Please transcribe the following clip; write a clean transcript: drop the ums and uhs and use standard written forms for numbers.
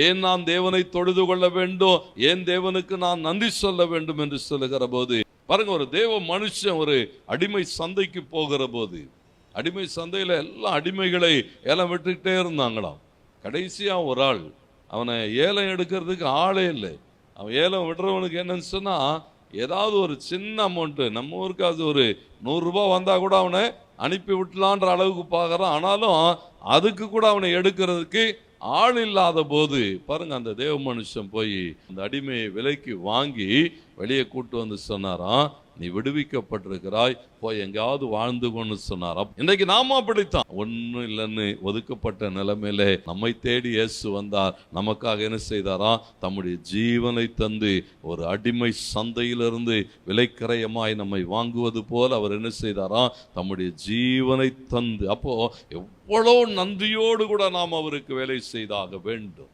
ஏன் நான் தேவனை தொழுது கொள்ள வேண்டும், ஏன் தேவனுக்கு நான் நன்றி சொல்ல வேண்டும் என்று சொல்லுகிற போது பாருங்க, ஒரு தேவ மனுஷன் ஒரு அடிமை சந்தைக்கு போகிற போது, அடிமை சந்தையில எல்லா அடிமைகளை ஏலம் விட்டுக்கிட்டே இருந்தாங்களாம். கடைசியா ஒரு ஆள், அவனை ஏலம் எடுக்கிறதுக்கு ஆளே இல்லை. அவன் ஏலம் விடுறவனுக்கு என்னன்னு சொன்னா, ஏதாவது ஒரு சின்ன அமௌண்ட்டு, நம்ம ஊருக்கு அது ஒரு 100 ரூபாய் வந்தா கூட அவனை அனுப்பி விட்டலான்ற அளவுக்கு பார்க்கறான். ஆனாலும் அதுக்கு கூட அவனை எடுக்கிறதுக்கு ஆள் இல்லாத போது பாருங்க, அந்த தேவ மனுஷன் போய் அந்த அடிமையை விலைக்கு வாங்கி வெளியே கூட்டு வந்து சொன்னாராம், நீ விடுவிக்கப்பட்டிருக்கிறாய், போய் எங்காவது வாழ்ந்து கொண்டு சொன்னாராம். இன்றைக்கு நாம அப்படித்தான், ஒன்னும் இல்லைன்னு ஒதுக்கப்பட்ட நிலைமையில நம்மை தேடி இயேசு வந்தார். நமக்காக என்ன செய்தாராம், தம்முடைய ஜீவனை தந்து ஒரு அடிமை சந்தையிலிருந்து விலைக்கிரயமாய் நம்மை வாங்குவது போல அவர் என்ன செய்தாராம், தம்முடைய ஜீவனை தந்து. அப்போ எவ்வளவு நன்றியோடு கூட நாம் அவருக்கு வேலை செய்தாக வேண்டும்.